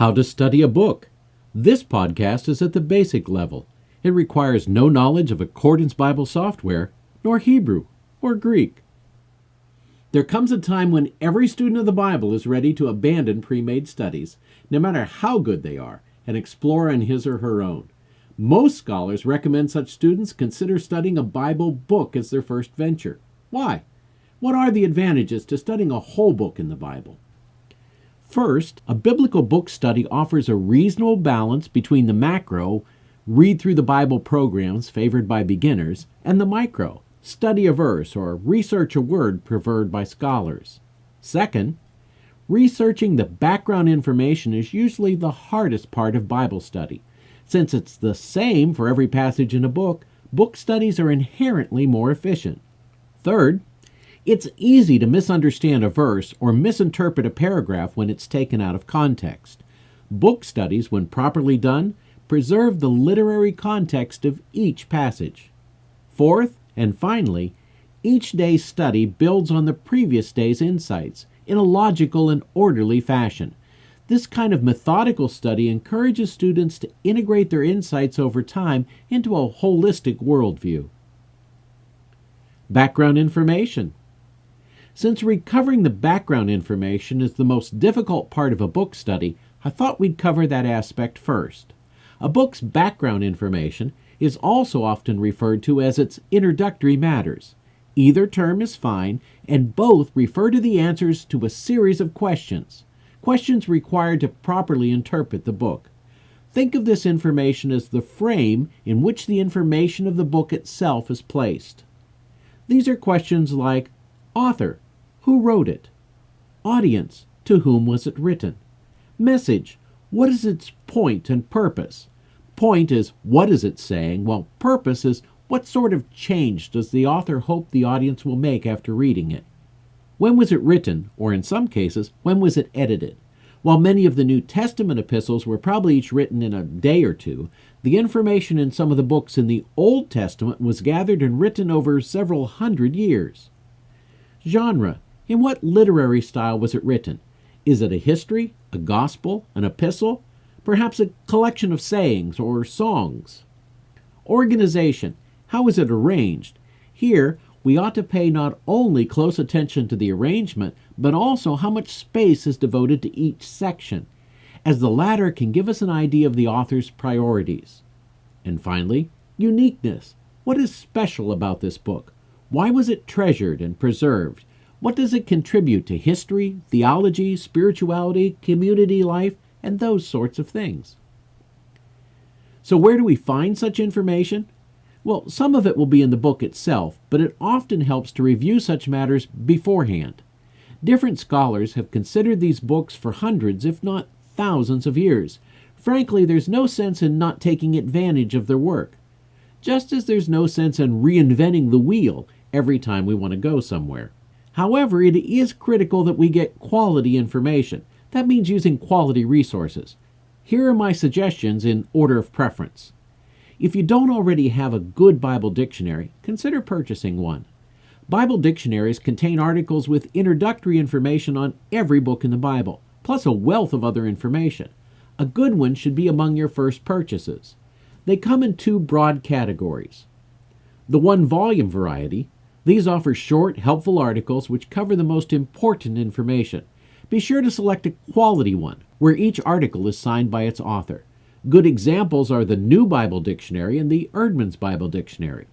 How to study a book. This podcast is at the basic level. It requires no knowledge of Accordance Bible software, nor Hebrew or Greek. There comes a time when every student of the Bible is ready to abandon pre-made studies, no matter how good they are, and explore on his or her own. Most scholars recommend such students consider studying a Bible book as their first venture. Why? What are the advantages to studying a whole book in the Bible? First, a biblical book study offers a reasonable balance between the macro, read through the Bible programs favored by beginners, and the micro, study a verse or research a word preferred by scholars. Second, researching the background information is usually the hardest part of Bible study. Since it's the same for every passage in a book, book studies are inherently more efficient. Third, it's easy to misunderstand a verse or misinterpret a paragraph when it's taken out of context. Book studies, when properly done, preserve the literary context of each passage. Fourth, and finally, each day's study builds on the previous day's insights in a logical and orderly fashion. This kind of methodical study encourages students to integrate their insights over time into a holistic worldview. Background information. Since recovering the background information is the most difficult part of a book study, I thought we'd cover that aspect first. A book's background information is also often referred to as its introductory matters. Either term is fine, and both refer to the answers to a series of questions required to properly interpret the book. Think of this information as the frame in which the information of the book itself is placed. These are questions like: author, who wrote it? Audience, to whom was it written? Message, what is its point and purpose? Point is, what is it saying, while purpose is, what sort of change does the author hope the audience will make after reading it? When was it written, or in some cases, when was it edited? While many of the New Testament epistles were probably each written in a day or two, the information in some of the books in the Old Testament was gathered and written over several hundred years. Genre. In what literary style was it written? Is it a history, a gospel, an epistle? Perhaps a collection of sayings or songs? Organization. How is it arranged? Here, we ought to pay not only close attention to the arrangement, but also how much space is devoted to each section, as the latter can give us an idea of the author's priorities. And finally, uniqueness. What is special about this book? Why was it treasured and preserved? What does it contribute to history, theology, spirituality, community life, and those sorts of things? So where do we find such information? Well, some of it will be in the book itself, but it often helps to review such matters beforehand. Different scholars have considered these books for hundreds, if not thousands of years. Frankly, there's no sense in not taking advantage of their work. Just as there's no sense in reinventing the wheel every time we want to go somewhere. However, it is critical that we get quality information. That means using quality resources. Here are my suggestions in order of preference. If you don't already have a good Bible dictionary, consider purchasing one. Bible dictionaries contain articles with introductory information on every book in the Bible, plus a wealth of other information. A good one should be among your first purchases. They come in two broad categories. The one-volume variety. These offer short, helpful articles which cover the most important information. Be sure to select a quality one, where each article is signed by its author. Good examples are the New Bible Dictionary and the Eerdmans Bible Dictionary.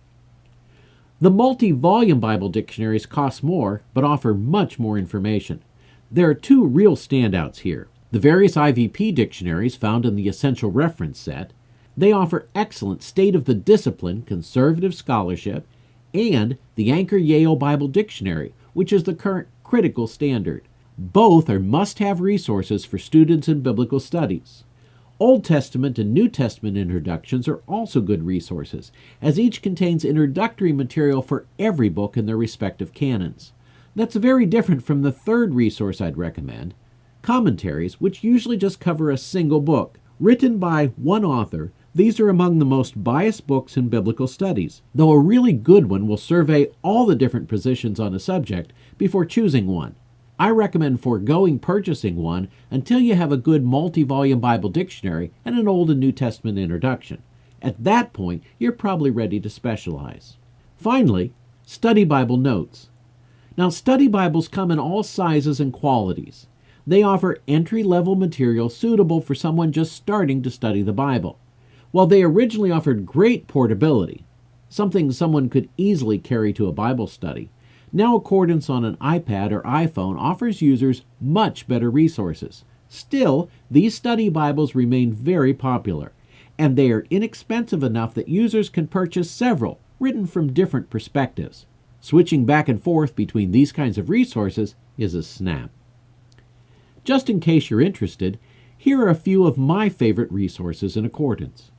The multi-volume Bible dictionaries cost more, but offer much more information. There are two real standouts here. The various IVP dictionaries found in the Essential Reference Set. They offer excellent state-of-the-discipline conservative scholarship, and the Anchor Yale Bible Dictionary, which is the current critical standard. Both are must-have resources for students in biblical studies. Old Testament and New Testament introductions are also good resources, as each contains introductory material for every book in their respective canons. That's very different from the third resource I'd recommend, commentaries, which usually just cover a single book. Written by one author, these are among the most biased books in biblical studies, though a really good one will survey all the different positions on a subject before choosing one. I recommend foregoing purchasing one until you have a good multi-volume Bible dictionary and an Old and New Testament introduction. At that point, you're probably ready to specialize. Finally, Study Bible Notes. Now, study Bibles come in all sizes and qualities. They offer entry-level material suitable for someone just starting to study the Bible. While they originally offered great portability, something someone could easily carry to a Bible study, now Accordance on an iPad or iPhone offers users much better resources. Still, these study Bibles remain very popular, and they are inexpensive enough that users can purchase several, written from different perspectives. Switching back and forth between these kinds of resources is a snap. Just in case you're interested, here are a few of my favorite resources in Accordance.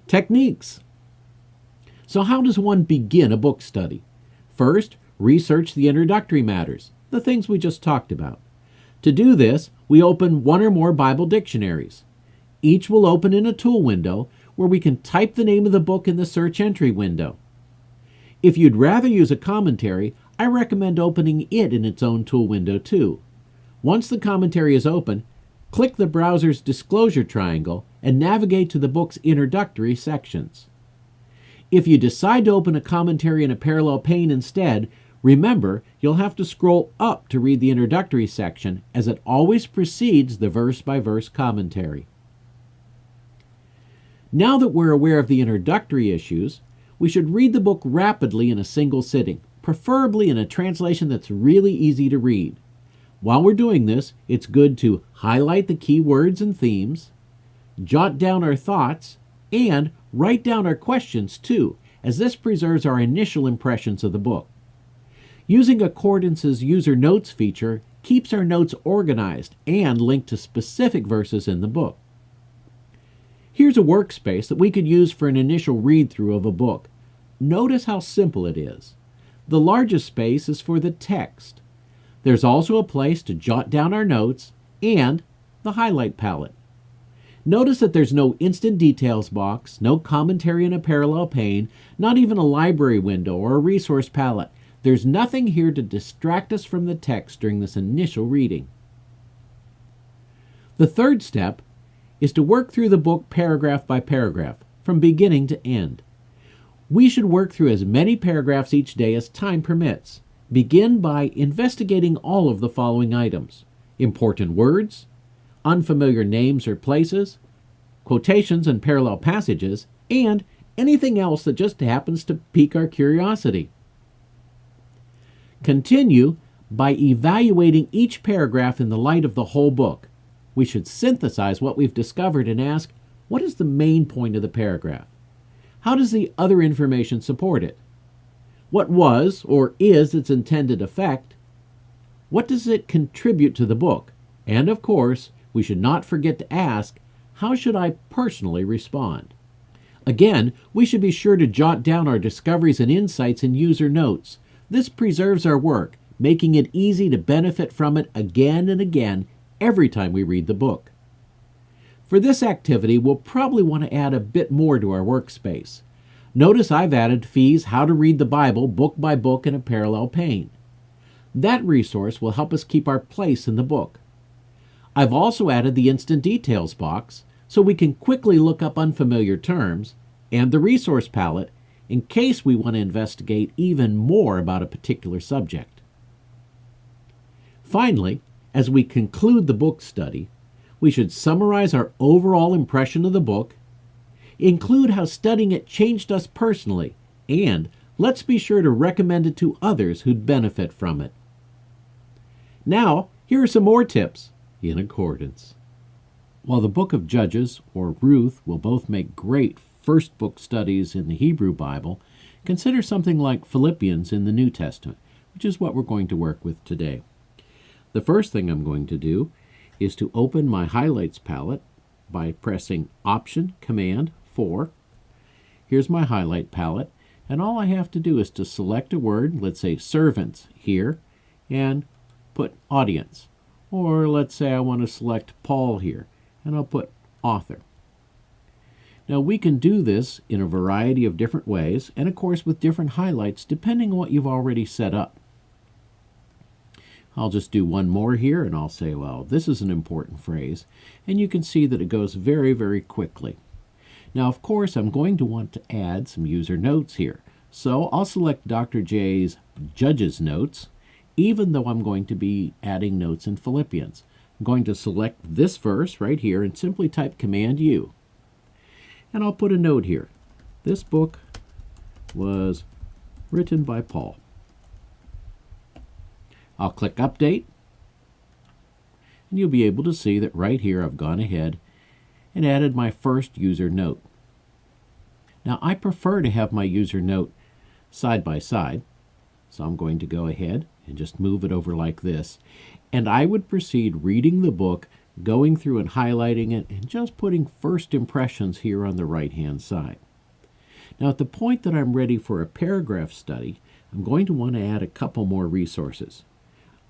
Techniques. So how does one begin a book study? First, research the introductory matters, the things we just talked about. To do this, we open one or more Bible dictionaries. Each will open in a tool window where we can type the name of the book in the search entry window. If you'd rather use a commentary, I recommend opening it in its own tool window too. Once the commentary is open, click the browser's disclosure triangle and navigate to the book's introductory sections. If you decide to open a commentary in a parallel pane instead, remember you'll have to scroll up to read the introductory section, as it always precedes the verse-by-verse commentary. Now that we're aware of the introductory issues, we should read the book rapidly in a single sitting, preferably in a translation that's really easy to read. While we're doing this, it's good to highlight the key words and themes, jot down our thoughts, and write down our questions too, as this preserves our initial impressions of the book. Using Accordance's User Notes feature keeps our notes organized and linked to specific verses in the book. Here's a workspace that we could use for an initial read-through of a book. Notice how simple it is. The largest space is for the text. There's also a place to jot down our notes and the highlight palette. Notice that there's no instant details box, no commentary in a parallel pane, not even a library window or a resource palette. There's nothing here to distract us from the text during this initial reading. The third step is to work through the book paragraph by paragraph, from beginning to end. We should work through as many paragraphs each day as time permits. Begin by investigating all of the following items: important words, unfamiliar names or places, quotations and parallel passages, and anything else that just happens to pique our curiosity. Continue by evaluating each paragraph in the light of the whole book. We should synthesize what we've discovered and ask, what is the main point of the paragraph? How does the other information support it? What was or is its intended effect? What does it contribute to the book? And of course, we should not forget to ask, how should I personally respond? Again, we should be sure to jot down our discoveries and insights in user notes. This preserves our work, making it easy to benefit from it again and again every time we read the book. For this activity, we'll probably want to add a bit more to our workspace. Notice I've added Fee's How to Read the Bible book by book in a parallel pane. That resource will help us keep our place in the book. I've also added the Instant Details box so we can quickly look up unfamiliar terms, and the resource palette in case we want to investigate even more about a particular subject. Finally, as we conclude the book study, we should summarize our overall impression of the book, include how studying it changed us personally, and let's be sure to recommend it to others who'd benefit from it. Now, here are some more tips in Accordance. While the book of Judges or Ruth will both make great first book studies in the Hebrew Bible, consider something like Philippians in the New Testament, which is what we're going to work with today. The first thing I'm going to do is to open my highlights palette by pressing Option Command 4. Here's my highlight palette, and all I have to do is to select a word, let's say servants here, and put audience. Or let's say I want to select Paul here, and I'll put author. Now we can do this in a variety of different ways, and of course with different highlights depending on what you've already set up. I'll just do one more here and I'll say, well, this is an important phrase, and you can see that it goes very, very quickly. Now, of course, I'm going to want to add some user notes here. So I'll select Dr. J's Judges Notes, even though I'm going to be adding notes in Philippians. I'm going to select this verse right here and simply type Command U. And I'll put a note here. This book was written by Paul. I'll click Update, and you'll be able to see that right here I've gone ahead and added my first user note. Now I prefer to have my user note side by side, so I'm going to go ahead and just move it over like this, and I would proceed reading the book, going through and highlighting it, and just putting first impressions here on the right hand side. Now at the point that I'm ready for a paragraph study, I'm going to want to add a couple more resources.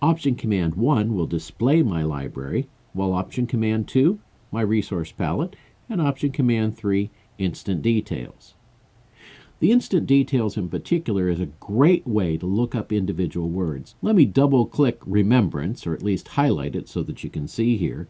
Option Command 1 will display my library, while Option Command 2, my resource palette, and Option Command 3, Instant Details. The Instant Details in particular is a great way to look up individual words. Let me double-click Remembrance, or at least highlight it so that you can see here.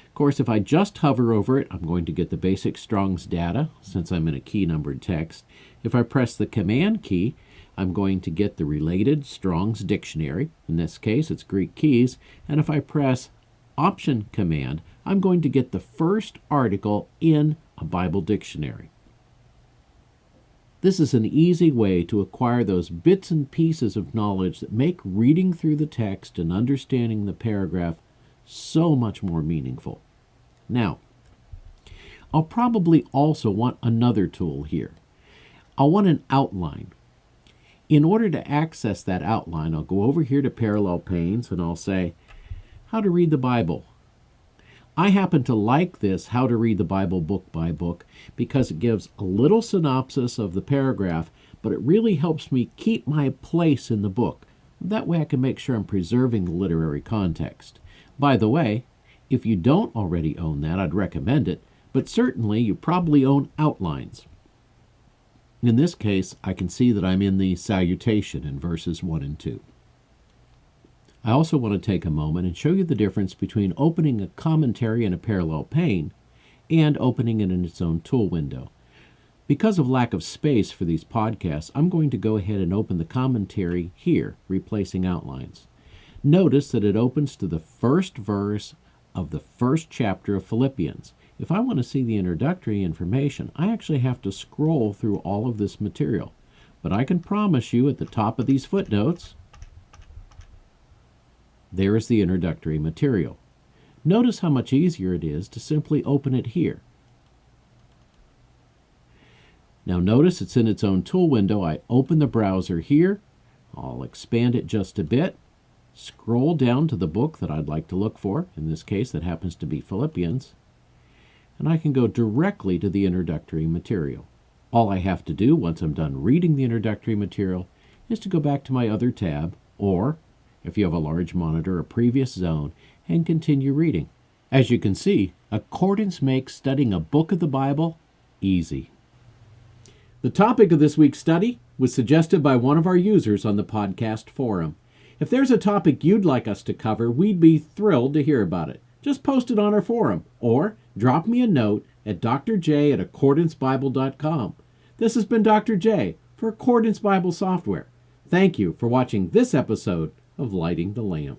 Of course, if I just hover over it, I'm going to get the basic Strong's data, since I'm in a key-numbered text. If I press the Command key, I'm going to get the related Strong's Dictionary. In this case, it's Greek keys. And if I press Option Command, I'm going to get the first article in a Bible dictionary. This is an easy way to acquire those bits and pieces of knowledge that make reading through the text and understanding the paragraph so much more meaningful. Now, I'll probably also want another tool here. I'll want an outline. In order to access that outline, I'll go over here to Parallel Panes and I'll say, How to Read the Bible. I happen to like this How to Read the Bible book by book because it gives a little synopsis of the paragraph, but it really helps me keep my place in the book. That way I can make sure I'm preserving the literary context. By the way, if you don't already own that, I'd recommend it, but certainly you probably own outlines. In this case, I can see that I'm in the salutation in verses 1 and 2. I also want to take a moment and show you the difference between opening a commentary in a parallel pane and opening it in its own tool window. Because of lack of space for these podcasts, I'm going to go ahead and open the commentary here, replacing outlines. Notice that it opens to the first verse of the first chapter of Philippians. If I want to see the introductory information, I actually have to scroll through all of this material. But I can promise you at the top of these footnotes, there is the introductory material. Notice how much easier it is to simply open it here. Now notice it's in its own tool window. I open the browser here. I'll expand it just a bit. Scroll down to the book that I'd like to look for. In this case, that happens to be Philippians. And I can go directly to the introductory material. All I have to do once I'm done reading the introductory material is to go back to my other tab, or, if you have a large monitor, a previous zone, and continue reading. As you can see, Accordance makes studying a book of the Bible easy. The topic of this week's study was suggested by one of our users on the podcast forum. If there's a topic you'd like us to cover, we'd be thrilled to hear about it. Just post it on our forum, or drop me a note at drj@accordancebible.com. This has been Dr. J for Accordance Bible Software. Thank you for watching this episode of Lighting the Lamp.